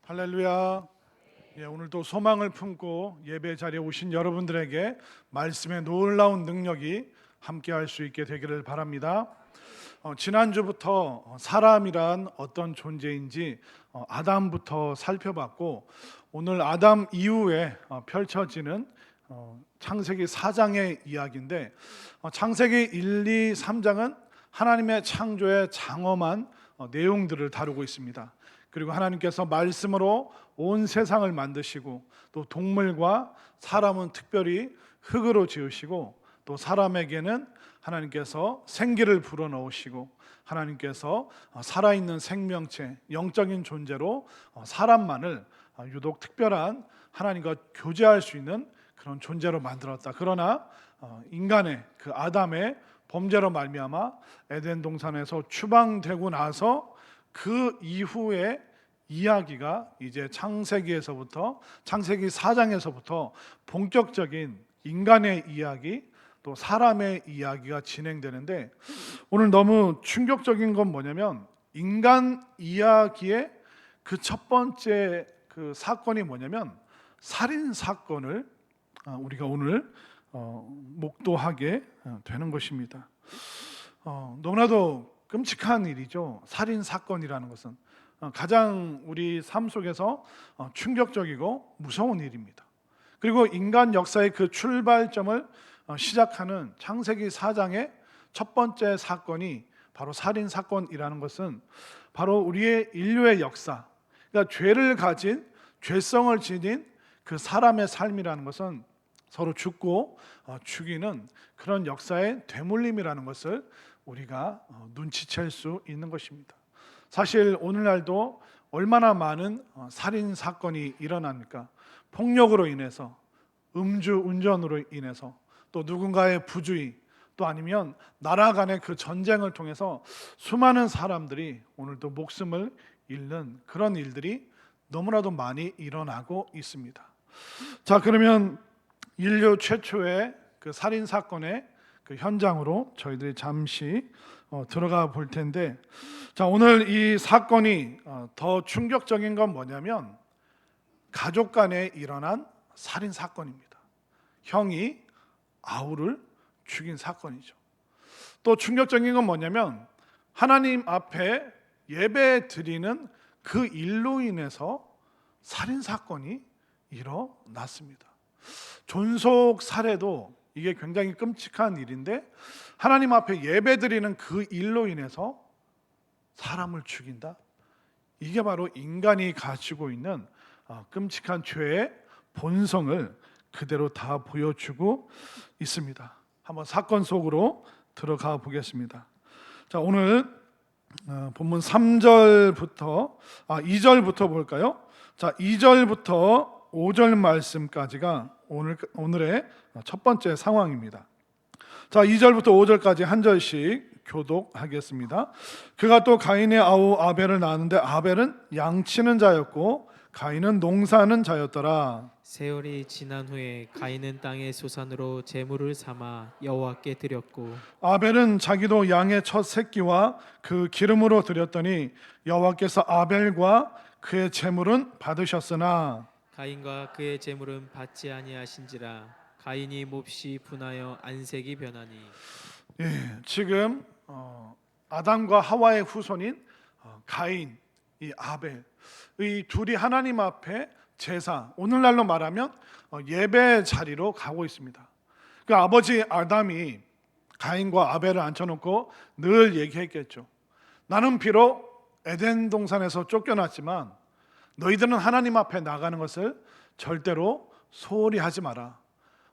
할렐루야. 오늘도 소망을 품고 예배 자리에 오신 여러분들에게 말씀의 놀라운 능력이 함께할 수 있게 되기를 바랍니다. 지난주부터 사람이란 어떤 존재인지 아담부터 살펴봤고, 오늘 아담 이후에 펼쳐지는 창세기 4장의 이야기인데, 창세기 1, 2, 3장은 하나님의 창조의 장엄한 내용들을 다루고 있습니다. 그리고 하나님께서 말씀으로 온 세상을 만드시고, 또 동물과 사람은 특별히 흙으로 지으시고, 또 사람에게는 하나님께서 생기를 불어넣으시고, 하나님께서 살아있는 생명체, 영적인 존재로 사람만을 유독 특별한 하나님과 교제할 수 있는 그런 존재로 만들었다. 그러나 인간의 그 아담의 범죄로 말미암아 에덴 동산에서 추방되고 나서 그 이후에 이야기가 이제 창세기 4장에서부터 본격적인 인간의 이야기, 또 사람의 이야기가 진행되는데, 오늘 너무 충격적인 건 뭐냐면, 인간 이야기의 그 첫 번째 그 사건이 뭐냐면 살인 사건을 우리가 오늘 목도하게 되는 것입니다. 너무나도 끔찍한 일이죠. 살인 사건이라는 것은 가장 우리 삶 속에서 충격적이고 무서운 일입니다. 그리고 인간 역사의 그 출발점을 시작하는 창세기 4장의 첫 번째 사건이 바로 살인 사건이라는 것은 바로 우리의 인류의 역사, 그러니까 죄를 가진, 죄성을 지닌 그 사람의 삶이라는 것은 서로 죽고 죽이는 그런 역사의 되물림이라는 것을 우리가 눈치챌 수 있는 것입니다. 사실 오늘날도 얼마나 많은 살인 사건이 일어납니까? 폭력으로 인해서, 음주운전으로 인해서, 또 누군가의 부주의, 또 아니면 나라 간의 그 전쟁을 통해서 수많은 사람들이 오늘도 목숨을 잃는 그런 일들이 너무나도 많이 일어나고 있습니다. 자, 그러면 인류 최초의 그 살인 사건의 그 현장으로 저희들이 잠시 들어가 볼 텐데, 자, 오늘 이 사건이 더 충격적인 건 뭐냐면 가족 간에 일어난 살인 사건입니다. 형이 아우를 죽인 사건이죠. 또 충격적인 건 뭐냐면 하나님 앞에 예배 드리는 그 일로 인해서 살인 사건이 일어났습니다. 존속 살해도 이게 굉장히 끔찍한 일인데, 하나님 앞에 예배드리는 그 일로 인해서 사람을 죽인다? 이게 바로 인간이 가지고 있는 끔찍한 죄의 본성을 그대로 다 보여주고 있습니다. 한번 사건 속으로 들어가 보겠습니다. 자, 오늘 본문 3절부터 2절부터 볼까요? 자, 2절부터 5절 말씀까지가 오늘의 첫 번째 상황입니다. 자, 2절부터 5절까지 한 절씩 교독하겠습니다. 그가 또 가인의 아우 아벨을 낳았는데 아벨은 양치는 자였고 가인은 농사하는 자였더라. 세월이 지난 후에 가인은 땅의 소산으로 제물을 삼아 여호와께 드렸고, 아벨은 자기도 양의 첫 새끼와 그 기름으로 드렸더니 여호와께서 아벨과 그의 제물은 받으셨으나 가인과 그의 제물은 받지 아니하신지라. 가인이 몹시 분하여 안색이 변하니. 지금 아담과 하와의 후손인 가인, 이 아벨, 이 둘이 하나님 앞에 제사, 오늘날로 말하면 예배 자리로 가고 있습니다. 그 아버지 아담이 가인과 아벨을 앉혀놓고 늘 얘기했겠죠. 나는 비록 에덴 동산에서 쫓겨났지만 너희들은 하나님 앞에 나가는 것을 절대로 소홀히 하지 마라.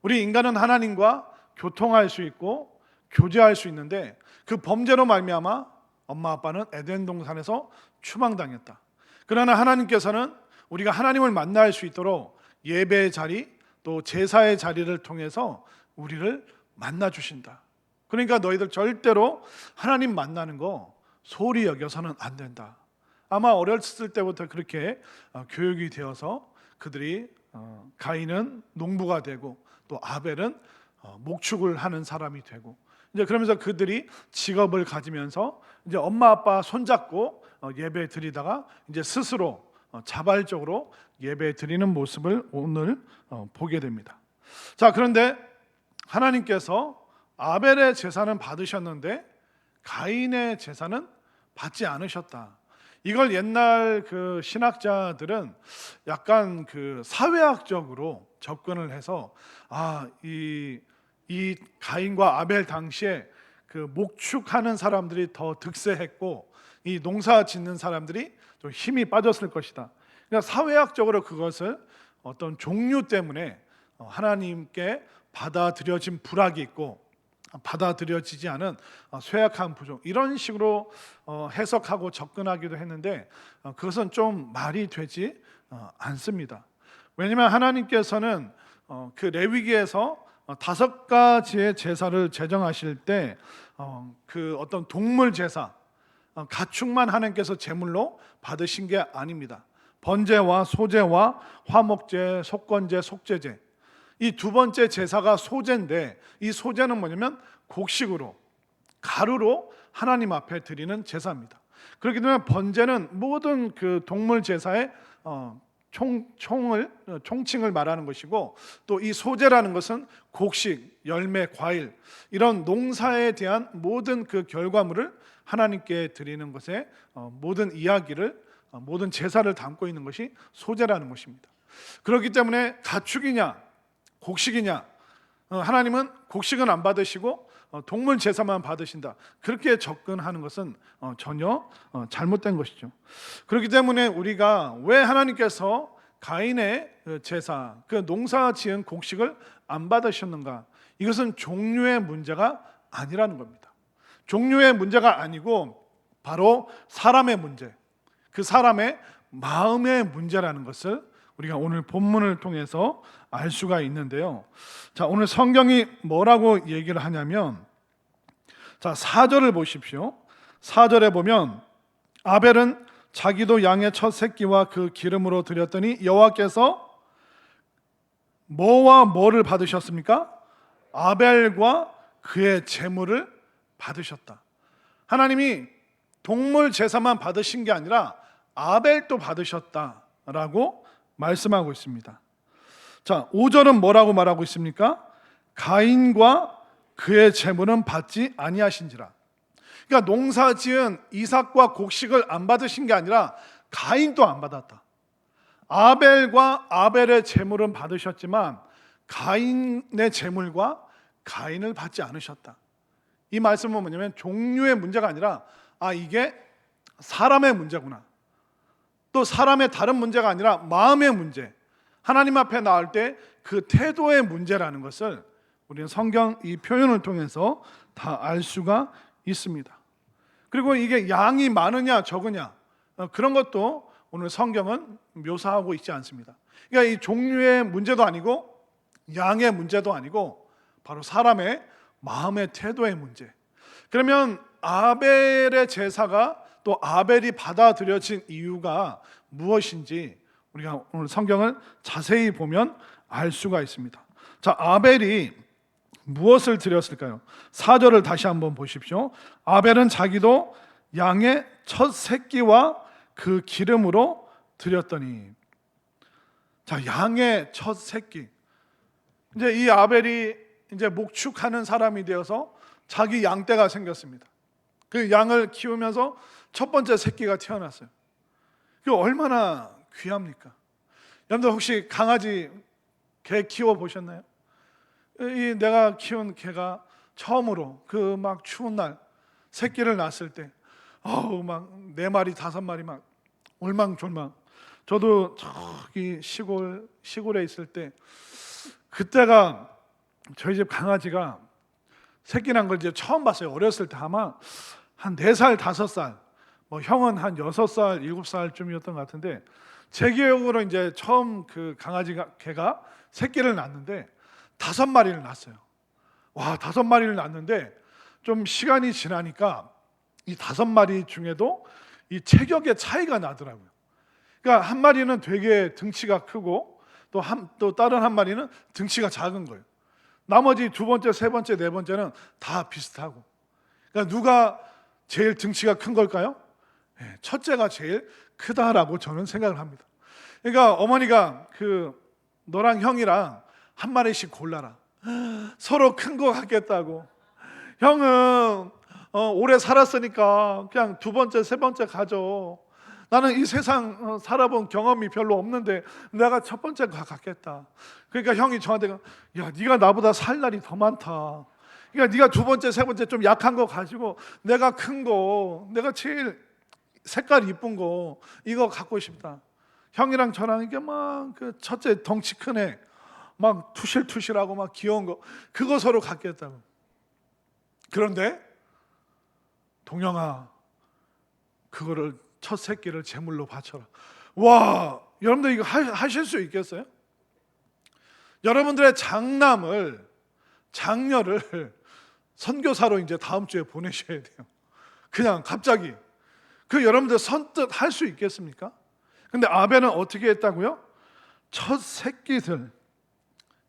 우리 인간은 하나님과 교통할 수 있고 교제할 수 있는데, 그 범죄로 말미암아 엄마 아빠는 에덴 동산에서 추방당했다. 그러나 하나님께서는 우리가 하나님을 만날 수 있도록 예배의 자리, 또 제사의 자리를 통해서 우리를 만나 주신다. 그러니까 너희들 절대로 하나님 만나는 거 소홀히 여겨서는 안 된다. 아마 어렸을 때부터 그렇게 교육이 되어서 그들이 가인은 농부가 되고 또 아벨은 목축을 하는 사람이 되고, 이제 그러면서 그들이 직업을 가지면서 이제 엄마 아빠 손잡고 예배 드리다가 이제 스스로 자발적으로 예배 드리는 모습을 오늘 보게 됩니다. 자, 그런데 하나님께서 아벨의 제사는 받으셨는데 가인의 제사는 받지 않으셨다. 이걸 옛날 그 신학자들은 약간 그 사회학적으로 접근을 해서 이 가인과 아벨 당시에 그 목축하는 사람들이 더 득세했고 이 농사 짓는 사람들이 좀 힘이 빠졌을 것이다. 그러니까 사회학적으로 그것을 어떤 종류 때문에 하나님께 받아들여진 불악이 있고 받아들여지지 않은 쇠약한 부족, 이런 식으로 해석하고 접근하기도 했는데 그것은 좀 말이 되지 않습니다. 왜냐하면 하나님께서는 그 레위기에서 5가지의 제사를 제정하실 때 그 어떤 동물 제사, 가축만 하나님께서 제물로 받으신 게 아닙니다. 번제와 소제와 화목제, 속건제, 속죄제, 이 두 번째 제사가 소제인데 이 소제는 뭐냐면 곡식으로, 가루로 하나님 앞에 드리는 제사입니다. 그렇기 때문에 번제는 모든 그 동물 제사의 총칭을 말하는 것이고, 또 이 소제라는 것은 곡식, 열매, 과일, 이런 농사에 대한 모든 그 결과물을 하나님께 드리는 것에 모든 이야기를, 모든 제사를 담고 있는 것이 소제라는 것입니다. 그렇기 때문에 가축이냐 곡식이냐, 하나님은 곡식은 안 받으시고 동물 제사만 받으신다, 그렇게 접근하는 것은 전혀 잘못된 것이죠. 그렇기 때문에 우리가 왜 하나님께서 가인의 제사, 그 농사 지은 곡식을 안 받으셨는가, 이것은 종류의 문제가 아니라는 겁니다. 종류의 문제가 아니고 바로 사람의 문제, 그 사람의 마음의 문제라는 것을 우리가 오늘 본문을 통해서 알 수가 있는데요. 자, 오늘 성경이 뭐라고 얘기를 하냐면, 자, 4절을 보십시오. 4절에 보면 아벨은 자기도 양의 첫 새끼와 그 기름으로 드렸더니 여호와께서 뭐와 뭐를 받으셨습니까? 아벨과 그의 제물을 받으셨다. 하나님이 동물 제사만 받으신 게 아니라 아벨도 받으셨다라고 말씀하고 있습니다. 자, 5절은 뭐라고 말하고 있습니까? 가인과 그의 제물은 받지 아니하신지라. 그러니까 농사지은 이삭과 곡식을 안 받으신 게 아니라 가인도 안 받았다. 아벨과 아벨의 제물은 받으셨지만 가인의 제물과 가인을 받지 않으셨다. 이 말씀은 뭐냐면 종류의 문제가 아니라 이게 사람의 문제구나, 또 사람의 다른 문제가 아니라 마음의 문제, 하나님 앞에 나올 때 그 태도의 문제라는 것을 우리는 성경 이 표현을 통해서 다 알 수가 있습니다. 그리고 이게 양이 많으냐 적으냐, 그런 것도 오늘 성경은 묘사하고 있지 않습니다. 그러니까 이 종류의 문제도 아니고 양의 문제도 아니고 바로 사람의 마음의 태도의 문제. 그러면 아벨의 제사가 또 아벨이 받아들여진 이유가 무엇인지 우리가 오늘 성경을 자세히 보면 알 수가 있습니다. 자, 아벨이 무엇을 드렸을까요? 4절을 다시 한번 보십시오. 아벨은 자기도 양의 첫 새끼와 그 기름으로 드렸더니. 자, 양의 첫 새끼. 이제 이 아벨이 이제 목축하는 사람이 되어서 자기 양떼가 생겼습니다. 그 양을 키우면서 첫 번째 새끼가 태어났어요. 그 얼마나 귀합니까? 여러분들 혹시 강아지, 개 키워 보셨나요? 내가 키운 개가 처음으로 그 막 추운 날 새끼를 낳았을 때 막 4마리 5마리 막 올망졸망. 저도 저기 시골에 있을 때 그때가 저희 집 강아지가 새끼 난 걸 이제 처음 봤어요. 어렸을 때 아마 한 4살 5살, 뭐 형은 한 6살 7살쯤이었던 것 같은데, 제 기억으로 이제 처음 그 개가 새끼를 낳는데 5마리를 낳았어요. 와, 5마리를 낳는데 좀 시간이 지나니까 이 5마리 중에도 이 체격의 차이가 나더라고요. 그러니까 한 마리는 되게 등치가 크고 또 다른 한 마리는 등치가 작은 거예요. 나머지 2번째, 3번째, 4번째는 다 비슷하고. 그러니까 누가 제일 등치가 큰 걸까요? 첫째가 제일 크다라고 저는 생각을 합니다. 그러니까 어머니가 너랑 형이랑 한 마리씩 골라라. 서로 큰 거 갖겠다고. 형은 오래 살았으니까 그냥 두 번째, 세 번째 가져. 나는 이 세상 살아본 경험이 별로 없는데 내가 첫 번째 갖겠다. 그러니까 형이 저한테 야, 네가 나보다 살 날이 더 많다. 그러니까 네가 두 번째, 세 번째 좀 약한 거 가지고 내가 큰 거, 내가 제일 색깔 이쁜 거 이거 갖고 싶다. 형이랑 저랑 이게 막 첫째 덩치 큰 애, 막 투실투실하고 막 귀여운 거 그거 서로 갖겠다고. 그런데 동영아, 그거를 첫 새끼를 제물로 바쳐라. 와, 여러분들 이거 하실 수 있겠어요? 여러분들의 장녀를 선교사로 이제 다음 주에 보내셔야 돼요. 그냥 갑자기. 여러분들 선뜻 할 수 있겠습니까? 근데 아벨은 어떻게 했다고요? 첫 새끼들,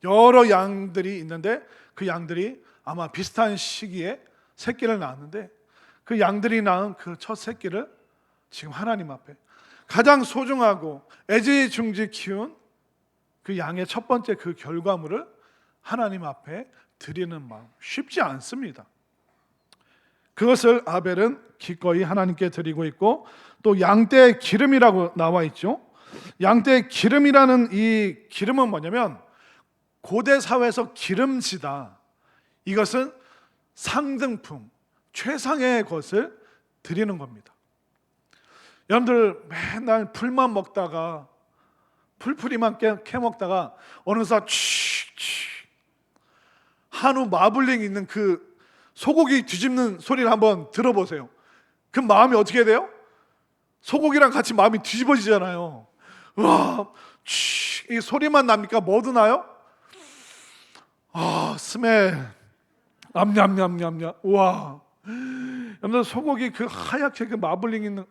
여러 양들이 있는데 그 양들이 아마 비슷한 시기에 새끼를 낳았는데 그 양들이 낳은 그 첫 새끼를 지금 하나님 앞에 가장 소중하고 애지중지 키운 그 양의 첫 번째 그 결과물을 하나님 앞에 드리는 마음 쉽지 않습니다. 그것을 아벨은 기꺼이 하나님께 드리고 있고, 또 양떼의 기름이라고 나와 있죠. 양떼의 기름이라는 이 기름은 뭐냐면 고대 사회에서 기름지다, 이것은 상등품, 최상의 것을 드리는 겁니다. 여러분들 맨날 풀만 먹다가 풀뿌리만 캐먹다가 어느새 한우 마블링 있는 그 소고기 뒤집는 소리를 한번 들어보세요. 그 마음이 어떻게 돼요? 소고기랑 같이 마음이 뒤집어지잖아요. 와, 이 소리만 납니까? 뭐도 나요? 스멜, 암냠냠냠냠. 와, 여러분들 소고기 그 하얗게 그 마블링 있는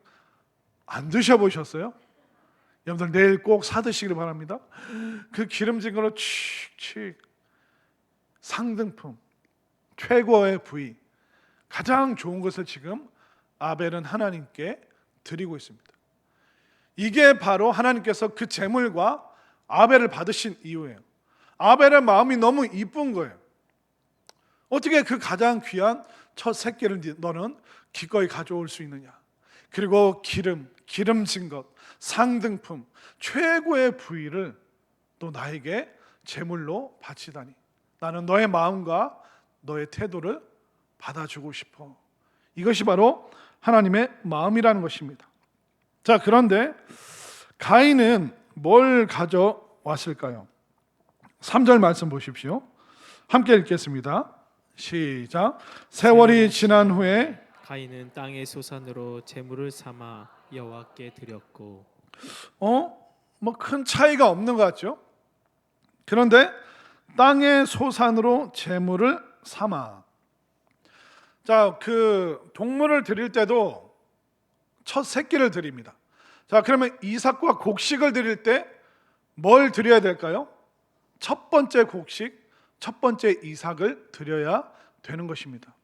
안 드셔보셨어요? 여러분들 내일 꼭 사드시길 바랍니다. 그 기름진 거로 칙칙, 상등품, 최고의 부위, 가장 좋은 것을 지금 아벨은 하나님께 드리고 있습니다. 이게 바로 하나님께서 그 제물과 아벨을 받으신 이유예요. 아벨의 마음이 너무 이쁜 거예요. 어떻게 그 가장 귀한 첫 새끼를 너는 기꺼이 가져올 수 있느냐? 그리고 기름진 것, 상등품, 최고의 부위를 또 나에게 제물로 바치다니. 나는 너의 마음과 너의 태도를 받아주고 싶어. 이것이 바로 하나님의 마음이라는 것입니다. 자, 그런데 가인은 뭘 가져왔을까요? 3절 말씀 보십시오. 함께 읽겠습니다. 시작. 세월이 지난 후에 가인은 땅의 소산으로 제물을 삼아 여호와께 드렸고. 뭐 큰 차이가 없는 것 같죠? 그런데 땅의 소산으로 제물을 삼아. 자, 그 동물을 드릴 때도 첫 새끼를 드립니다. 자, 그러면 이삭과 곡식을 드릴 때 뭘 드려야 될까요? 첫 번째 곡식, 첫 번째 이삭을 드려야 되는 것입니다.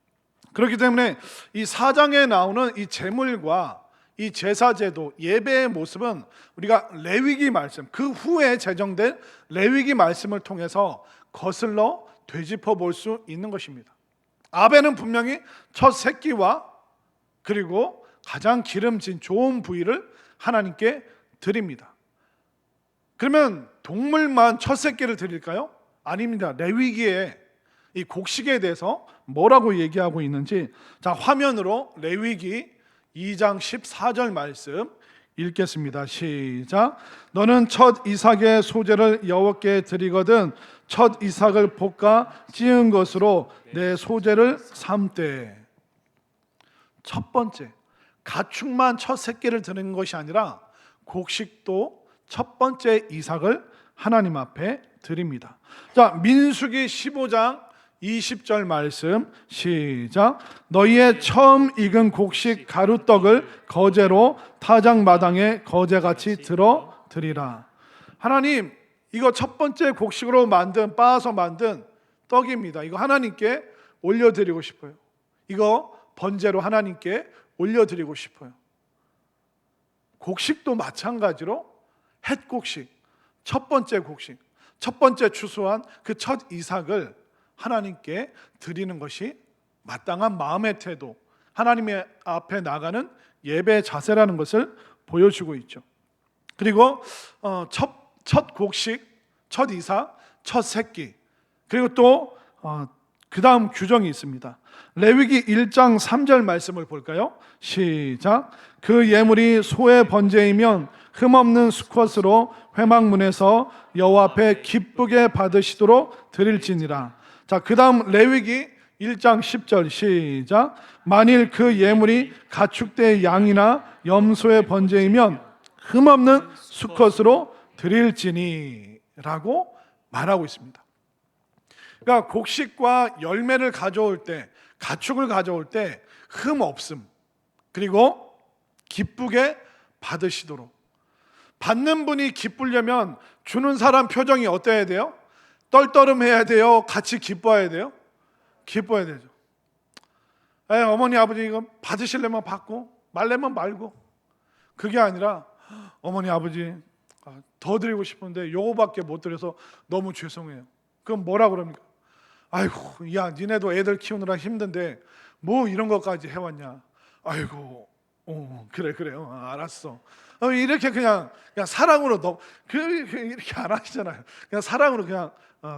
그렇기 때문에 이 4장에 나오는 이 제물과 이 제사제도, 예배의 모습은 우리가 레위기 말씀, 그 후에 제정된 레위기 말씀을 통해서 거슬러 되짚어 볼 수 있는 것입니다. 아벨은 분명히 첫 새끼와 그리고 가장 기름진 좋은 부위를 하나님께 드립니다. 그러면 동물만 첫 새끼를 드릴까요? 아닙니다. 레위기에 이 곡식에 대해서 뭐라고 얘기하고 있는지, 자, 화면으로 레위기 2장 14절 말씀 읽겠습니다. 시작. 너는 첫 이삭의 소제를 여호와께 드리거든 첫 이삭을 볶아 찌은 것으로 내 소제를 삼되. 첫 번째, 가축만 첫 새끼를 드리는 것이 아니라 곡식도 첫 번째 이삭을 하나님 앞에 드립니다. 자, 민수기 15장 20절 말씀 시작. 너희의 처음 익은 곡식 가루떡을 거제로 타작 마당에 거제같이 들어 드리라. 하나님, 이거 첫 번째 곡식으로 빻아서 만든 떡입니다. 이거 하나님께 올려드리고 싶어요. 이거 번제로 하나님께 올려드리고 싶어요. 곡식도 마찬가지로 햇곡식, 첫 번째 곡식, 첫 번째 추수한 그 첫 이삭을 하나님께 드리는 것이 마땅한 마음의 태도, 하나님의 앞에 나가는 예배 자세라는 것을 보여주고 있죠. 그리고 첫 곡식, 첫 이삭, 첫 새끼, 그리고 또 그 다음 규정이 있습니다. 레위기 1장 3절 말씀을 볼까요? 시작. 그 예물이 소의 번제이면 흠없는 수컷으로 회막문에서 여호와 앞에 기쁘게 받으시도록 드릴지니라. 자, 그 다음 레위기 1장 10절 시작. 만일 그 예물이 가축대의 양이나 염소의 번제이면 흠없는 수컷으로 드릴지니 라고 말하고 있습니다. 그러니까 곡식과 열매를 가져올 때, 가축을 가져올 때 흠 없음, 그리고 기쁘게 받으시도록. 받는 분이 기쁘려면 주는 사람 표정이 어때야 돼요? 떨떠름해야 돼요? 같이 기뻐해야 돼요? 기뻐해야 되죠. 어머니 아버지 이거 받으시려면 받고 말려면 말고, 그게 아니라 어머니 아버지 더 드리고 싶은데 요거밖에 못 드려서 너무 죄송해요. 그럼 뭐라 그럽니까? 아이고, 야 니네도 애들 키우느라 힘든데 뭐 이런 것까지 해왔냐. 아이고, 그래요. 알았어. 이렇게 그냥 사랑으로 이렇게 안 하시잖아요. 그냥 사랑으로 그냥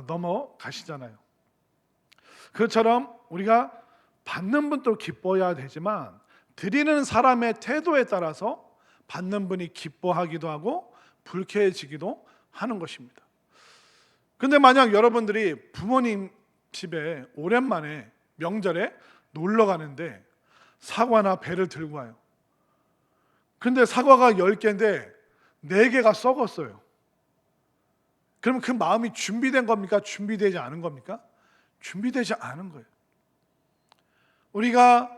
넘어가시잖아요. 그것처럼 우리가 받는 분도 기뻐해야 되지만 드리는 사람의 태도에 따라서 받는 분이 기뻐하기도 하고 불쾌해지기도 하는 것입니다. 근데 만약 여러분들이 부모님 집에 오랜만에 명절에 놀러 가는데 사과나 배를 들고 와요. 근데 사과가 10개인데 4개가 썩었어요. 그럼 그 마음이 준비된 겁니까? 준비되지 않은 겁니까? 준비되지 않은 거예요. 우리가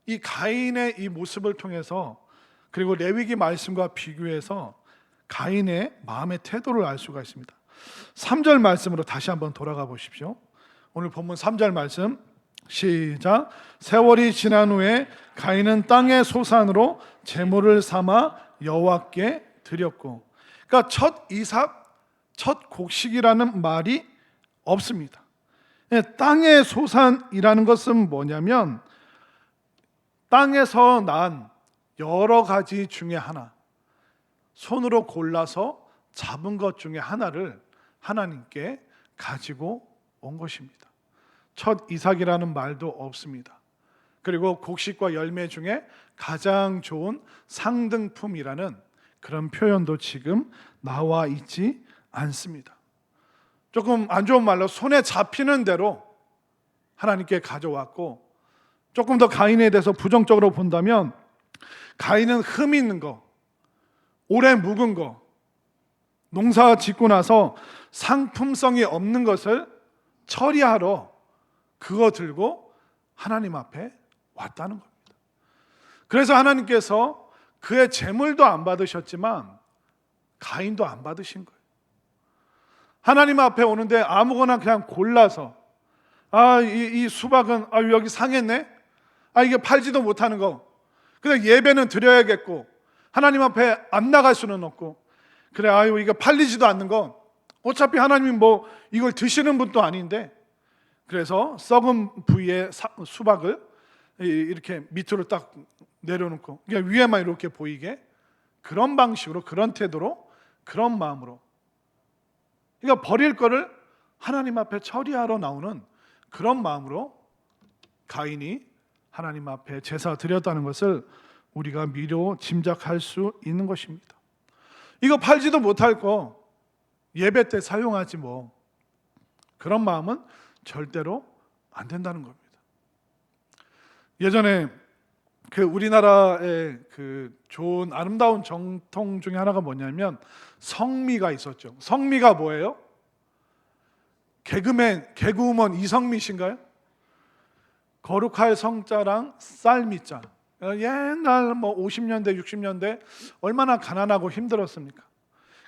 이 가인의 이 모습을 통해서, 그리고 레위기 말씀과 비교해서 가인의 마음의 태도를 알 수가 있습니다. 3절 말씀으로 다시 한번 돌아가 보십시오. 오늘 본문 3절 말씀 시작. 세월이 지난 후에 가인은 땅의 소산으로 제물을 삼아 여호와께 드렸고. 그러니까 첫 이삭, 첫 곡식이라는 말이 없습니다. 땅의 소산이라는 것은 뭐냐면 땅에서 난 여러 가지 중에 하나, 손으로 골라서 잡은 것 중에 하나를 하나님께 가지고 온 것입니다. 첫 이삭이라는 말도 없습니다. 그리고 곡식과 열매 중에 가장 좋은 상등품이라는 그런 표현도 지금 나와 있지 않습니다. 조금 안 좋은 말로 손에 잡히는 대로 하나님께 가져왔고, 조금 더 가인에 대해서 부정적으로 본다면 가인은 흠 있는 거, 오래 묵은 거, 농사 짓고 나서 상품성이 없는 것을 처리하러 그거 들고 하나님 앞에 왔다는 겁니다. 그래서 하나님께서 그의 재물도 안 받으셨지만 가인도 안 받으신 거예요. 하나님 앞에 오는데 아무거나 그냥 골라서 이 수박은 여기 상했네? 이게 팔지도 못하는 거. 근데 예배는 드려야겠고 하나님 앞에 안 나갈 수는 없고, 그래 이거 팔리지도 않는 거 어차피 하나님이 뭐 이걸 드시는 분도 아닌데, 그래서 썩은 부위의 수박을 이렇게 밑으로 딱 내려놓고 그냥 위에만 이렇게 보이게, 그런 방식으로, 그런 태도로, 그런 마음으로, 그러니까 버릴 거를 하나님 앞에 처리하러 나오는 그런 마음으로 가인이 하나님 앞에 제사 드렸다는 것을 우리가 미리 짐작할 수 있는 것입니다. 이거 팔지도 못할 거 예배 때 사용하지 뭐, 그런 마음은 절대로 안 된다는 겁니다. 예전에 우리나라의 좋은 아름다운 정통 중에 하나가 뭐냐면 성미가 있었죠. 성미가 뭐예요? 개그우먼 이성미 씨인가요? 거룩할 성자랑 쌀미자. 옛날 50년대 60년대 얼마나 가난하고 힘들었습니까?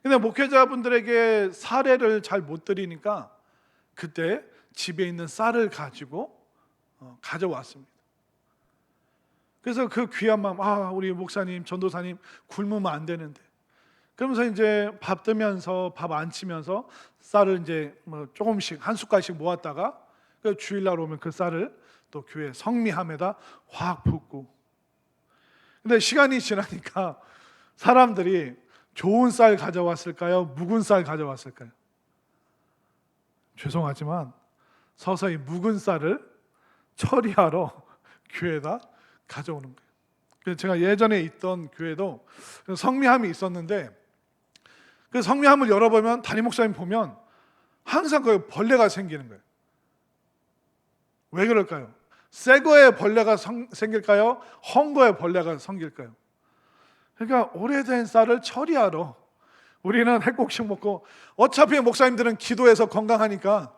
근데 목회자분들에게 사례를 잘 못 드리니까 그때 집에 있는 쌀을 가지고 가져왔습니다. 그래서 그 귀한 마음, 우리 목사님, 전도사님 굶으면 안 되는데, 그러면서 이제 밥 뜨면서 밥 안 치면서 쌀을 이제 뭐 조금씩 한 숟갈씩 모았다가 그 주일날 오면 그 쌀을 또 교회 성미함에다 확 붓고. 근데 시간이 지나니까 사람들이 좋은 쌀 가져왔을까요? 묵은 쌀 가져왔을까요? 죄송하지만 서서히 묵은 쌀을 처리하러 교회에다 가져오는 거예요. 그래서 제가 예전에 있던 교회도 성미함이 있었는데 그 성미함을 열어보면 담임 목사님 보면 항상 그 벌레가 생기는 거예요. 왜 그럴까요? 새 거에 벌레가 생길까요? 헌 거에 벌레가 생길까요? 그러니까 오래된 쌀을 처리하러 우리는 핵곡식 먹고, 어차피 목사님들은 기도해서 건강하니까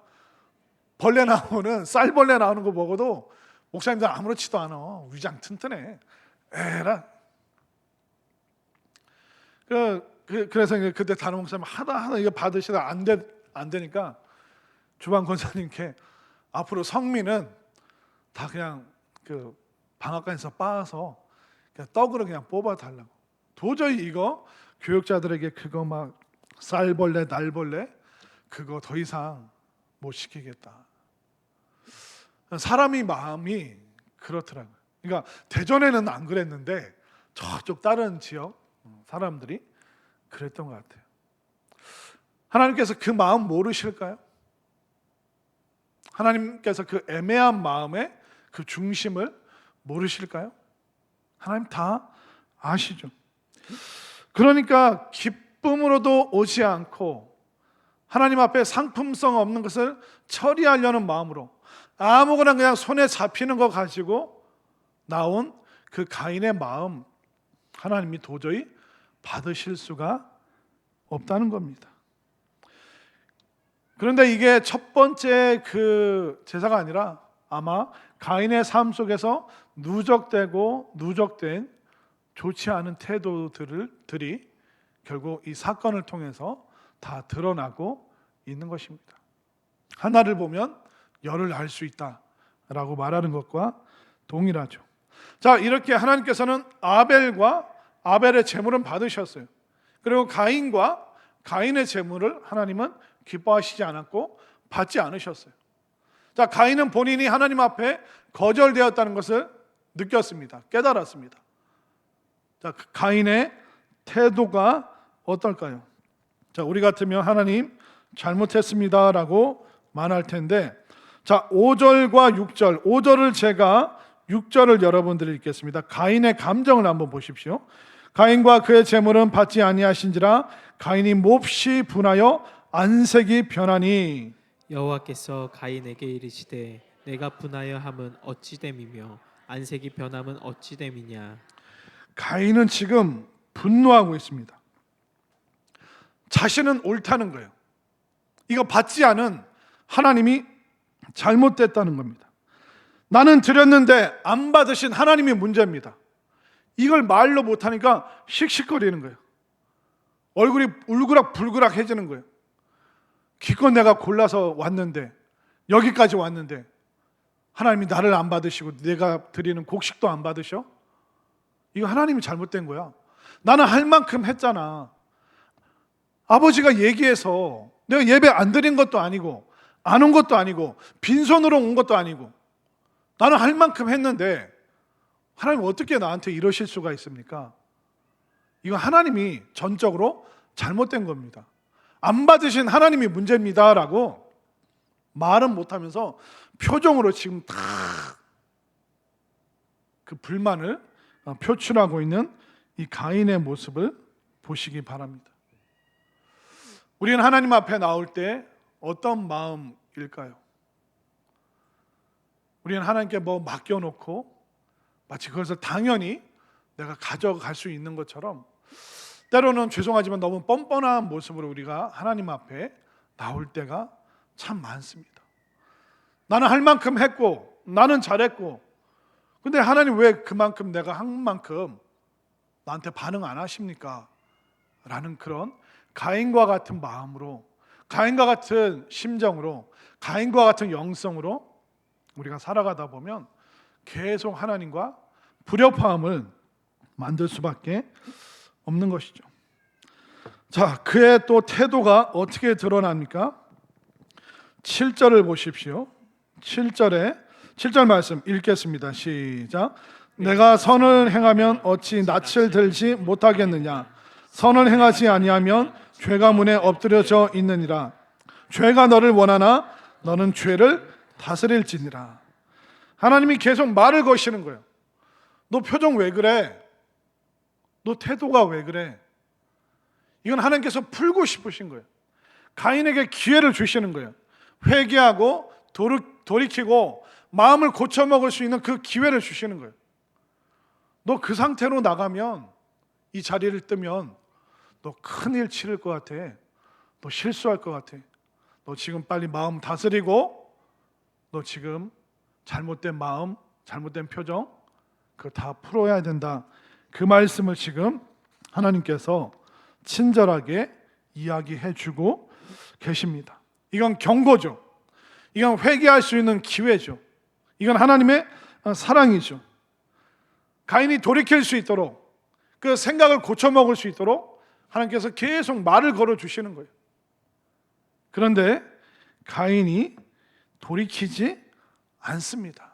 벌레 나오는 쌀벌레 나오는 거 먹어도 목사님들은 아무렇지도 않아. 위장 튼튼해. 에라. 그래서 그때 다른 목사님 하다 이거 받으시다 안 되니까 주방 권사님께 앞으로 성민은 다 그냥 그 방앗간에서 빻아서 그냥 떡으로 그냥 뽑아 달라고. 도저히 이거 교육자들에게 그거 막 쌀벌레 날벌레 그거 더 이상 못 시키겠다. 사람이 마음이 그렇더라고요. 그러니까 대전에는 안 그랬는데 저쪽 다른 지역 사람들이 그랬던 것 같아요. 하나님께서 그 마음 모르실까요? 하나님께서 그 애매한 마음의 그 중심을 모르실까요? 하나님 다 아시죠. 그러니까 기쁨으로도 오지 않고 하나님 앞에 상품성 없는 것을 처리하려는 마음으로 아무거나 그냥 손에 잡히는 거 가지고 나온 그 가인의 마음, 하나님이 도저히 받으실 수가 없다는 겁니다. 그런데 이게 첫 번째 그 제사가 아니라 아마 가인의 삶 속에서 누적된 좋지 않은 태도들이 결국 이 사건을 통해서 다 드러나고 있는 것입니다. 하나를 보면 열을 알 수 있다라고 말하는 것과 동일하죠. 자, 이렇게 하나님께서는 아벨의 제물은 받으셨어요. 그리고 가인과 가인의 제물을 하나님은 기뻐하시지 않았고 받지 않으셨어요. 자, 가인은 본인이 하나님 앞에 거절되었다는 것을 느꼈습니다. 깨달았습니다. 자, 가인의 태도가 어떨까요? 자, 우리 같으면 하나님 잘못했습니다라고 말할 텐데, 자, 5절과 6절, 5절을 제가 6절을 여러분들이 읽겠습니다. 가인의 감정을 한번 보십시오. 가인과 그의 제물은 받지 아니하신지라 가인이 몹시 분하여 안색이 변하니. 여호와께서 가인에게 이르시되 내가 분하여 함은 어찌됨이며 안색이 변함은 어찌됨이냐. 가인은 지금 분노하고 있습니다. 자신은 옳다는 거예요. 이거 받지 않은 하나님이 잘못됐다는 겁니다. 나는 드렸는데 안 받으신 하나님이 문제입니다. 이걸 말로 못하니까 씩씩거리는 거예요. 얼굴이 울그락불그락해지는 거예요. 기껏 내가 골라서 왔는데, 여기까지 왔는데 하나님이 나를 안 받으시고 내가 드리는 곡식도 안 받으셔? 이거 하나님이 잘못된 거야. 나는 할 만큼 했잖아. 아버지가 얘기해서 내가 예배 안 드린 것도 아니고 안 온 것도 아니고 빈손으로 온 것도 아니고 나는 할 만큼 했는데 하나님 어떻게 나한테 이러실 수가 있습니까? 이거 하나님이 전적으로 잘못된 겁니다. 안 받으신 하나님이 문제입니다라고 말은 못하면서 표정으로 지금 다 그 불만을 표출하고 있는 이 가인의 모습을 보시기 바랍니다. 우리는 하나님 앞에 나올 때 어떤 마음일까요? 우리는 하나님께 뭐 맡겨놓고 마치 그것을 당연히 내가 가져갈 수 있는 것처럼 때로는 죄송하지만 너무 뻔뻔한 모습으로 우리가 하나님 앞에 나올 때가 참 많습니다. 나는 할 만큼 했고 나는 잘했고 근데 하나님 왜 그만큼 내가 한 만큼 나한테 반응 안 하십니까? 라는 그런 가인과 같은 마음으로, 가인과 같은 심정으로, 가인과 같은 영성으로 우리가 살아가다 보면 계속 하나님과 불협화음을 만들 수밖에 없는 것이죠. 자, 그의 또 태도가 어떻게 드러납니까? 7절을 보십시오. 7절 말씀 읽겠습니다. 시작. 내가 선을 행하면 어찌 낯을 들지 못하겠느냐? 선을 행하지 아니하면 죄가 문에 엎드려져 있느니라. 죄가 너를 원하나 너는 죄를 다스릴지니라. 하나님이 계속 말을 거시는 거예요. 너 표정 왜 그래? 너 태도가 왜 그래? 이건 하나님께서 풀고 싶으신 거예요. 가인에게 기회를 주시는 거예요. 회개하고 돌이키고 마음을 고쳐먹을 수 있는 그 기회를 주시는 거예요. 너 그 상태로 나가면, 이 자리를 뜨면 너 큰일 치를 것 같아. 너 실수할 것 같아. 너 지금 빨리 마음 다스리고, 너 지금 잘못된 마음, 잘못된 표정 그거 다 풀어야 된다. 그 말씀을 지금 하나님께서 친절하게 이야기해 주고 계십니다. 이건 경고죠. 이건 회개할 수 있는 기회죠. 이건 하나님의 사랑이죠. 가인이 돌이킬 수 있도록, 그 생각을 고쳐먹을 수 있도록 하나님께서 계속 말을 걸어주시는 거예요. 그런데 가인이 돌이키지 않습니다.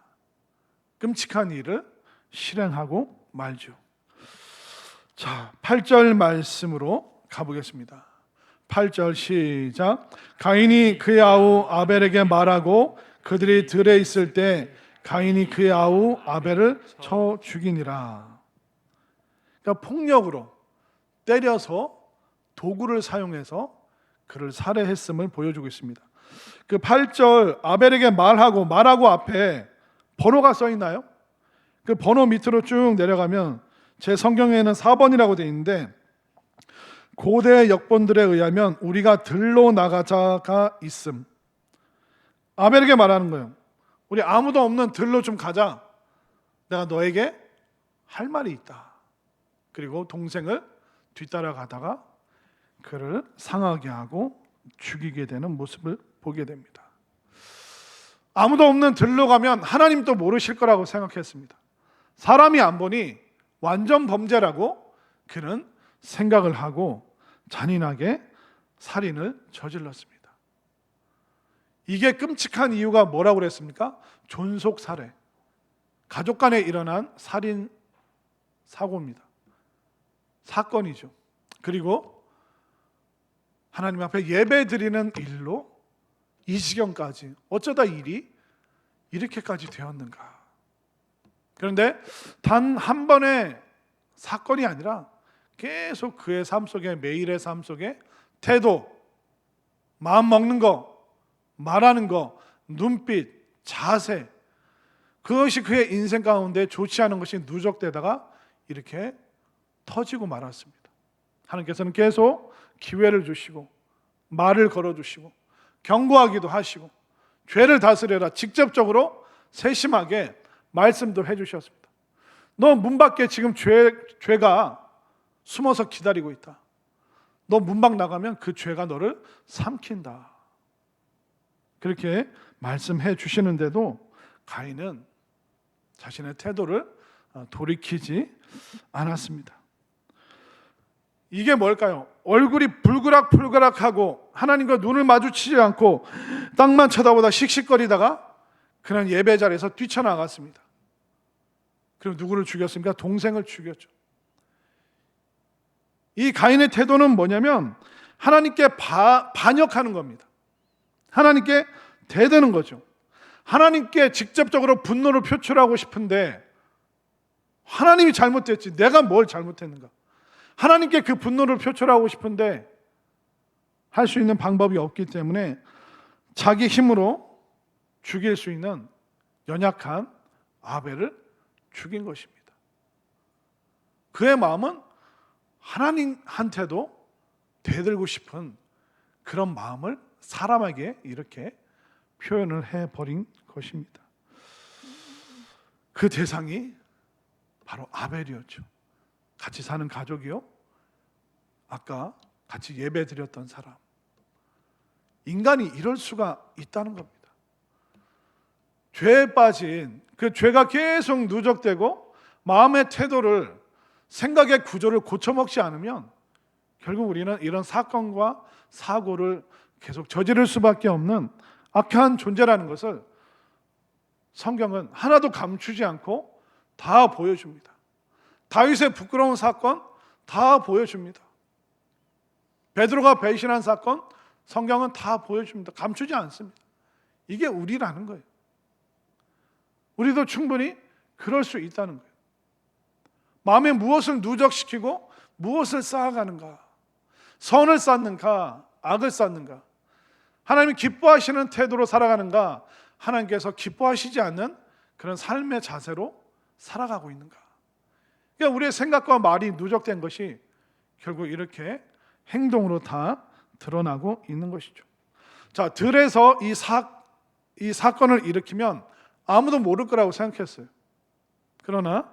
끔찍한 일을 실행하고 말죠. 자, 8절 말씀으로 가보겠습니다. 8절 시작. 가인이 그의 아우 아벨에게 말하고 그들이 들에 있을 때 가인이 그의 아우 아벨을 쳐 죽이니라. 그러니까 폭력으로 때려서 도구를 사용해서 그를 살해했음을 보여주고 있습니다. 그 8절 아벨에게 말하고 앞에 번호가 써 있나요? 그 번호 밑으로 쭉 내려가면 제 성경에는 4번이라고 되어 있는데, 고대 역본들에 의하면 우리가 들로 나가자가 있음. 아벨에게 말하는 거예요. 우리 아무도 없는 들로 좀 가자. 내가 너에게 할 말이 있다. 그리고 동생을 뒤따라가다가 그를 상하게 하고 죽이게 되는 모습을 보게 됩니다. 아무도 없는 들로 가면 하나님도 모르실 거라고 생각했습니다. 사람이 안 보니 완전 범죄라고 그는 생각을 하고 잔인하게 살인을 저질렀습니다. 이게 끔찍한 이유가 뭐라고 그랬습니까? 존속 살해, 가족 간에 일어난 살인 사고입니다. 사건이죠. 그리고 하나님 앞에 예배 드리는 일로 이 지경까지, 어쩌다 일이 이렇게까지 되었는가. 그런데 단 한 번의 사건이 아니라 계속 그의 삶 속에, 매일의 삶 속에 태도, 마음 먹는 거, 말하는 거, 눈빛, 자세, 그것이 그의 인생 가운데 좋지 않은 것이 누적되다가 이렇게 터지고 말았습니다. 하나님께서는 계속 기회를 주시고 말을 걸어주시고 경고하기도 하시고 죄를 다스려라 직접적으로 세심하게 말씀도 해주셨습니다. 너 문 밖에 지금 죄가 숨어서 기다리고 있다. 너 문 밖 나가면 그 죄가 너를 삼킨다. 그렇게 말씀해 주시는데도 가인은 자신의 태도를 돌이키지 않았습니다. 이게 뭘까요? 얼굴이 불그락불그락하고 하나님과 눈을 마주치지 않고 땅만 쳐다보다 씩씩거리다가 그는 예배 자리에서 뛰쳐나갔습니다. 그리고 누구를 죽였습니까? 동생을 죽였죠. 이 가인의 태도는 뭐냐면 하나님께 반역하는 겁니다. 하나님께 대드는 거죠. 하나님께 직접적으로 분노를 표출하고 싶은데 하나님이 잘못됐지 내가 뭘 잘못했는가. 하나님께 그 분노를 표출하고 싶은데 할 수 있는 방법이 없기 때문에 자기 힘으로 죽일 수 있는 연약한 아벨을 죽인 것입니다. 그의 마음은 하나님한테도 대들고 싶은 그런 마음을 사람에게 이렇게 표현을 해버린 것입니다. 그 대상이 바로 아벨이었죠. 같이 사는 가족이요, 아까 같이 예배 드렸던 사람. 인간이 이럴 수가 있다는 겁니다. 죄에 빠진 그 죄가 계속 누적되고 마음의 태도를, 생각의 구조를 고쳐먹지 않으면 결국 우리는 이런 사건과 사고를 계속 저지를 수밖에 없는 악한 존재라는 것을 성경은 하나도 감추지 않고 다 보여줍니다. 다윗의 부끄러운 사건 다 보여줍니다. 베드로가 배신한 사건 성경은 다 보여줍니다. 감추지 않습니다. 이게 우리라는 거예요. 우리도 충분히 그럴 수 있다는 거예요. 마음에 무엇을 누적시키고 무엇을 쌓아가는가, 선을 쌓는가 악을 쌓는가, 하나님이 기뻐하시는 태도로 살아가는가, 하나님께서 기뻐하시지 않는 그런 삶의 자세로 살아가고 있는가. 그러니까 우리의 생각과 말이 누적된 것이 결국 이렇게 행동으로 다 드러나고 있는 것이죠. 자, 들에서 이 사건을 일으키면 아무도 모를 거라고 생각했어요. 그러나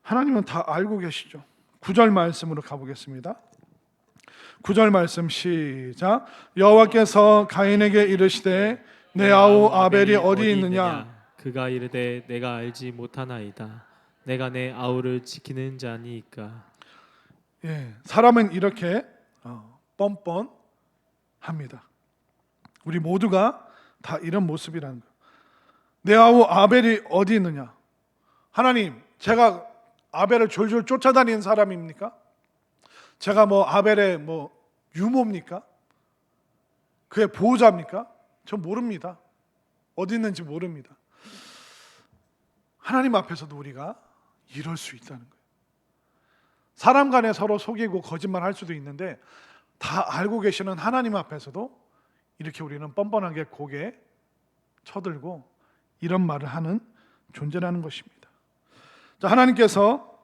하나님은 다 알고 계시죠. 9절 말씀으로 가보겠습니다. 9절 말씀 시작. 여호와께서 가인에게 이르시되 내 아우 아벨이 어디 있느냐? 그가 이르되 내가 알지 못하나이다. 내가 내 아우를 지키는 자니이까. 사람은 이렇게 뻔뻔합니다. 우리 모두가 다 이런 모습이라는 거예요. 내 아우 아벨이 어디 있느냐? 하나님, 제가 아벨을 졸졸 쫓아다니는 사람입니까? 제가 아벨의 유모입니까? 그의 보호자입니까? 전 모릅니다. 어디 있는지 모릅니다. 하나님 앞에서도 우리가 이럴 수 있다는 거예요. 사람 간에 서로 속이고 거짓말할 수도 있는데 다 알고 계시는 하나님 앞에서도 이렇게 우리는 뻔뻔하게 고개 쳐들고 이런 말을 하는 존재라는 것입니다. 자, 하나님께서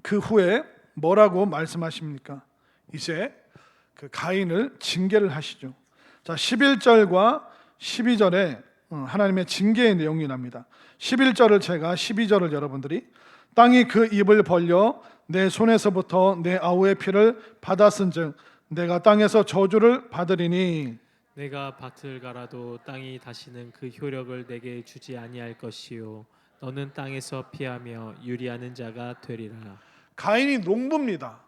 그 후에 뭐라고 말씀하십니까? 이제 그 가인을 징계를 하시죠. 자, 11절과 12절에 하나님의 징계의 내용이 납니다. 11절을 제가 12절을 여러분들이 땅이 그 입을 벌려 내 손에서부터 내 아우의 피를 받았은즉 내가 땅에서 저주를 받으리니 내가 밭을 갈아도 땅이 다시는 그 효력을 내게 주지 아니할 것이요 너는 땅에서 피하며 유리하는 자가 되리라. 가인이 농부입니다.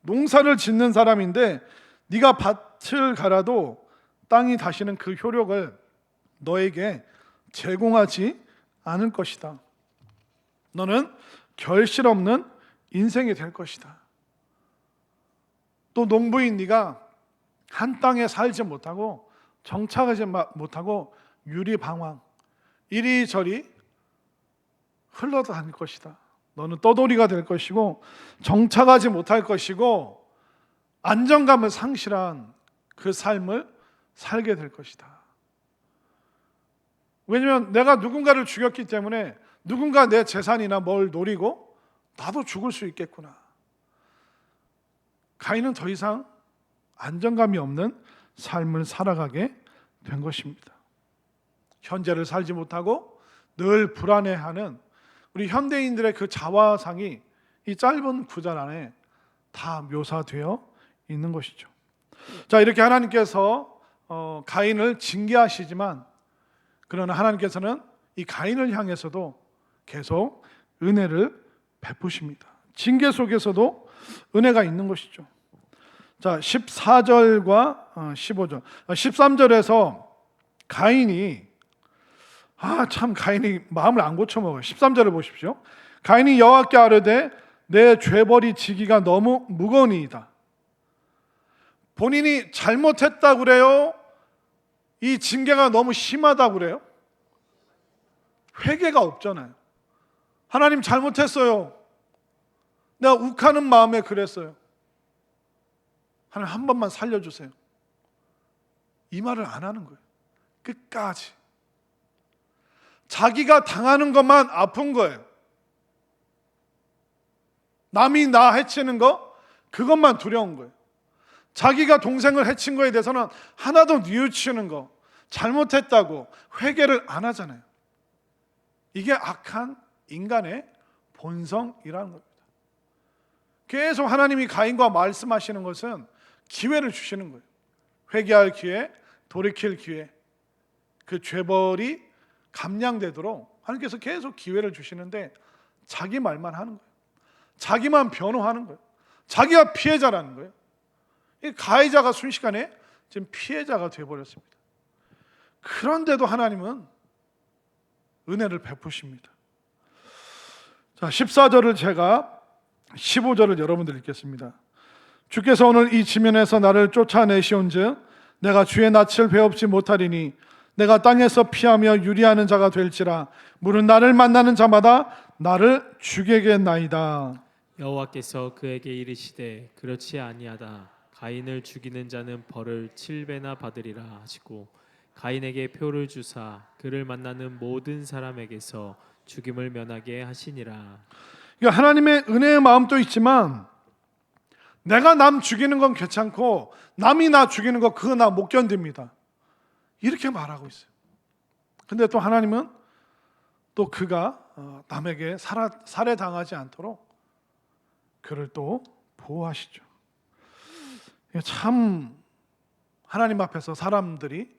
농사를 짓는 사람인데 네가 밭을 갈아도 땅이 다시는 그 효력을 너에게 제공하지 않을 것이다. 너는 결실 없는 인생이 될 것이다. 또 농부인 네가 한 땅에 살지 못하고 정착하지 못하고 유리방황 이리저리 흘러다닐 것이다. 너는 떠돌이가 될 것이고 정착하지 못할 것이고 안정감을 상실한 그 삶을 살게 될 것이다. 왜냐하면 내가 누군가를 죽였기 때문에 누군가 내 재산이나 뭘 노리고 나도 죽을 수 있겠구나. 가인은 더 이상 안정감이 없는 삶을 살아가게 된 것입니다. 현재를 살지 못하고 늘 불안해하는 우리 현대인들의 그 자화상이 이 짧은 구절 안에 다 묘사되어 있는 것이죠. 자, 이렇게 하나님께서 가인을 징계하시지만 그러나 하나님께서는 이 가인을 향해서도 계속 은혜를 베푸십니다. 징계 속에서도 은혜가 있는 것이죠. 자, 14절과 15절, 13절에서 가인이 가인이 마음을 안 고쳐먹어요. 13절을 보십시오. 가인이 여호와께 아뢰되 내 죄벌이 지기가 너무 무거우니이다. 본인이 잘못했다고 그래요? 이 징계가 너무 심하다고 그래요? 회개가 없잖아요. 하나님 잘못했어요. 내가 욱하는 마음에 그랬어요. 하나님 한 번만 살려주세요. 이 말을 안 하는 거예요. 끝까지. 자기가 당하는 것만 아픈 거예요. 남이 나 해치는 거 그것만 두려운 거예요. 자기가 동생을 해친 거에 대해서는 하나도 뉘우치는 거 잘못했다고 회개를 안 하잖아요. 이게 악한 인간의 본성이라는 겁니다. 계속 하나님이 가인과 말씀하시는 것은 기회를 주시는 거예요. 회개할 기회, 돌이킬 기회, 그 죄벌이 감량되도록 하나님께서 계속 기회를 주시는데 자기 말만 하는 거예요. 자기만 변호하는 거예요. 자기가 피해자라는 거예요. 이 가해자가 순식간에 지금 피해자가 되어버렸습니다. 그런데도 하나님은 은혜를 베푸십니다. 자, 14절을 제가 15절을 여러분들 읽겠습니다. 주께서 오늘 이 지면에서 나를 쫓아내시온즉 내가 주의 낯을 배웁지 못하리니 내가 땅에서 피하며 유리하는 자가 될지라 물은 나를 만나는 자마다 나를 죽이겠나이다. 여호와께서 그에게 이르시되 그렇지 아니하다. 가인을 죽이는 자는 벌을 7배나 받으리라 하시고 가인에게 표를 주사 그를 만나는 모든 사람에게서 죽임을 면하게 하시니라. 그러니까 하나님의 은혜의 마음도 있지만 내가 남 죽이는 건 괜찮고 남이 나 죽이는 거 그거 나 못 견딥니다. 이렇게 말하고 있어요. 근데 또 하나님은 또 그가 남에게 살해당하지 않도록 그를 또 보호하시죠. 참 하나님 앞에서 사람들이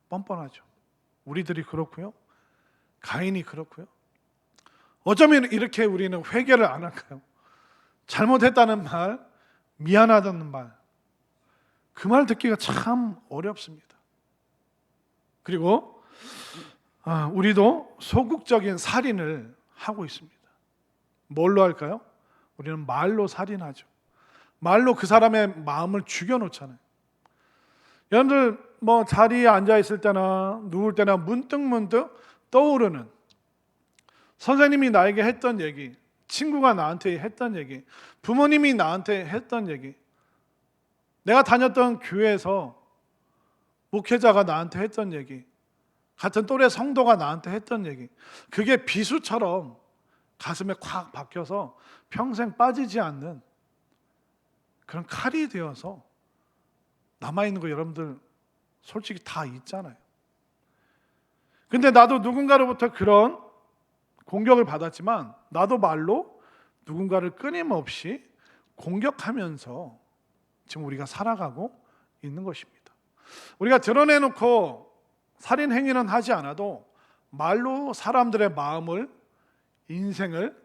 뻔뻔하죠. 우리들이 그렇고요. 가인이 그렇고요. 어쩌면 이렇게 우리는 회개를 안 할까요? 잘못했다는 말, 미안하다는 말, 그 말 듣기가 참 어렵습니다. 그리고 우리도 소극적인 살인을 하고 있습니다. 뭘로 할까요? 우리는 말로 살인하죠. 말로 그 사람의 마음을 죽여놓잖아요. 여러분들 뭐 자리에 앉아 있을 때나 누울 때나 문득 떠오르는 선생님이 나에게 했던 얘기, 친구가 나한테 했던 얘기, 부모님이 나한테 했던 얘기, 내가 다녔던 교회에서 목회자가 나한테 했던 얘기, 같은 또래 성도가 나한테 했던 얘기, 그게 비수처럼 가슴에 콱 박혀서 평생 빠지지 않는 그런 칼이 되어서 남아있는 거 여러분들 솔직히 다 있잖아요. 근데 나도 누군가로부터 그런 공격을 받았지만 나도 말로 누군가를 끊임없이 공격하면서 지금 우리가 살아가고 있는 것입니다. 우리가 드러내놓고 살인 행위는 하지 않아도 말로 사람들의 마음을, 인생을,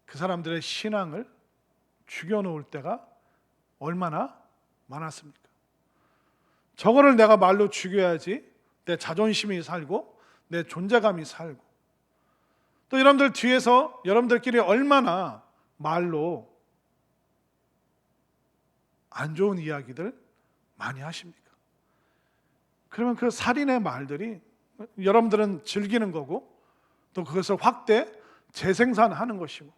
그 사람들의 신앙을 죽여놓을 때가 얼마나 많았습니까? 저거를 내가 말로 죽여야지 내 자존심이 살고 내 존재감이 살고, 또 여러분들 뒤에서 여러분들끼리 얼마나 말로 안 좋은 이야기들 많이 하십니까? 그러면 그 살인의 말들이 여러분들은 즐기는 거고 또 그것을 확대 재생산하는 것이고,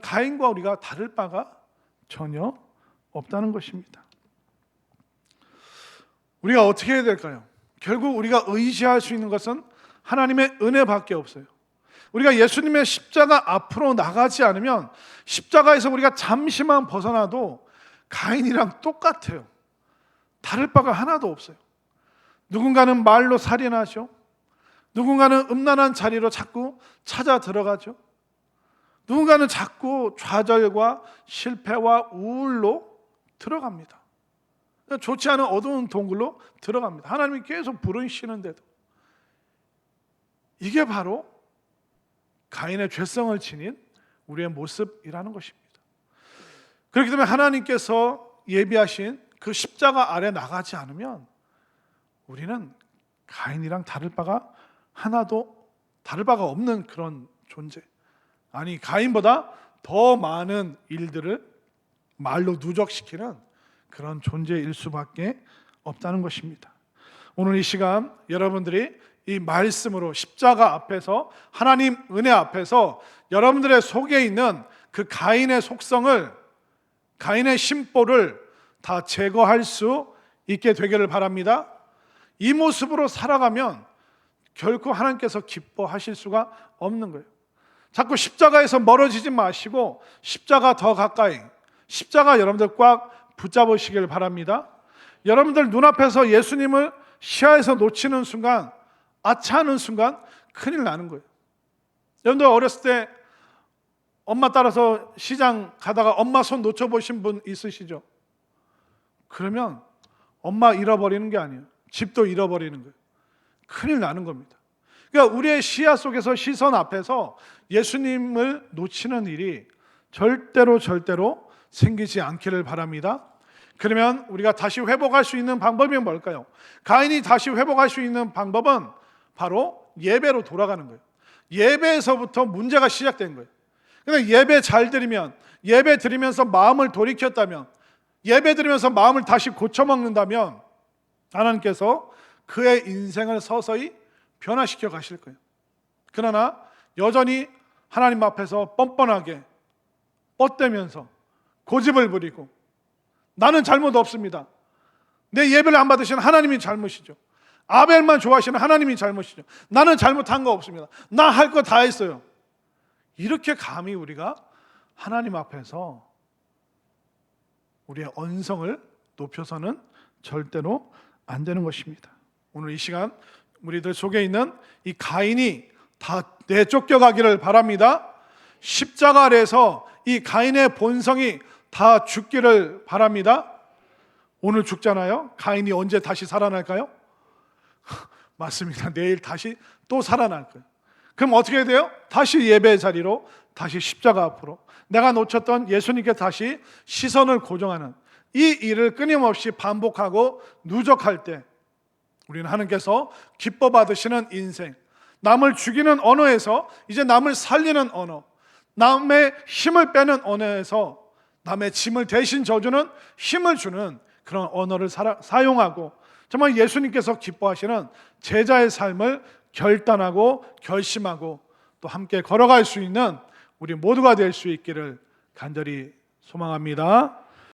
가인과 우리가 다를 바가 전혀 없다는 것입니다. 우리가 어떻게 해야 될까요? 결국 우리가 의지할 수 있는 것은 하나님의 은혜밖에 없어요. 우리가 예수님의 십자가 앞으로 나가지 않으면, 십자가에서 우리가 잠시만 벗어나도 가인이랑 똑같아요. 다를 바가 하나도 없어요. 누군가는 말로 살인하죠. 누군가는 음란한 자리로 자꾸 찾아 들어가죠. 누군가는 자꾸 좌절과 실패와 우울로 들어갑니다. 좋지 않은 어두운 동굴로 들어갑니다. 하나님이 계속 부르시는데도. 이게 바로 가인의 죄성을 지닌 우리의 모습이라는 것입니다. 그렇기 때문에 하나님께서 예비하신 그 십자가 아래 나가지 않으면 우리는 가인이랑 다를 바가 없는 그런 존재, 아니 가인보다 더 많은 일들을 말로 누적시키는 그런 존재일 수밖에 없다는 것입니다. 오늘 이 시간 여러분들이 이 말씀으로 십자가 앞에서, 하나님 은혜 앞에서 여러분들의 속에 있는 그 가인의 속성을, 가인의 심보를 다 제거할 수 있게 되기를 바랍니다. 이 모습으로 살아가면 결코 하나님께서 기뻐하실 수가 없는 거예요. 자꾸 십자가에서 멀어지지 마시고 십자가 더 가까이, 십자가 여러분들 꽉 붙잡으시길 바랍니다. 여러분들 눈앞에서 예수님을 시야에서 놓치는 순간, 아차하는 순간 큰일 나는 거예요. 여러분들 어렸을 때 엄마 따라서 시장 가다가 엄마 손 놓쳐보신 분 있으시죠? 그러면 엄마 잃어버리는 게 아니에요. 집도 잃어버리는 거예요. 큰일 나는 겁니다. 그러니까 우리의 시야 속에서, 시선 앞에서 예수님을 놓치는 일이 절대로 생기지 않기를 바랍니다. 그러면 우리가 다시 회복할 수 있는 방법이 뭘까요? 가인이 다시 회복할 수 있는 방법은 바로 예배로 돌아가는 거예요. 예배에서부터 문제가 시작된 거예요. 근데 예배 잘 드리면, 예배 드리면서 마음을 돌이켰다면, 예배 드리면서 마음을 다시 고쳐먹는다면 하나님께서 그의 인생을 서서히 변화시켜 가실 거예요. 그러나 여전히 하나님 앞에서 뻔뻔하게 뻗대면서 고집을 부리고 나는 잘못 없습니다. 내 예배를 안 받으시는 하나님이 잘못이죠. 아벨만 좋아하시는 하나님이 잘못이죠. 나는 잘못한 거 없습니다. 나 할 거 다 했어요. 이렇게 감히 우리가 하나님 앞에서 우리의 언성을 높여서는 절대로 안 되는 것입니다. 오늘 이 시간 우리들 속에 있는 이 가인이 다 내쫓겨가기를 바랍니다. 십자가 아래에서 이 가인의 본성이 다 죽기를 바랍니다. 오늘 죽잖아요. 가인이 언제 다시 살아날까요? 맞습니다. 내일 다시 또 살아날 거예요. 그럼 어떻게 돼요? 다시 예배의 자리로, 다시 십자가 앞으로 내가 놓쳤던 예수님께 다시 시선을 고정하는 이 일을 끊임없이 반복하고 누적할 때 우리는 하나님께서 기뻐 받으시는 인생, 남을 죽이는 언어에서 이제 남을 살리는 언어, 남의 힘을 빼는 언어에서 남의 짐을 대신 져주는 힘을 주는 그런 언어를 사용하고 정말 예수님께서 기뻐하시는 제자의 삶을 결단하고 결심하고 또 함께 걸어갈 수 있는 우리 모두가 될 수 있기를 간절히 소망합니다.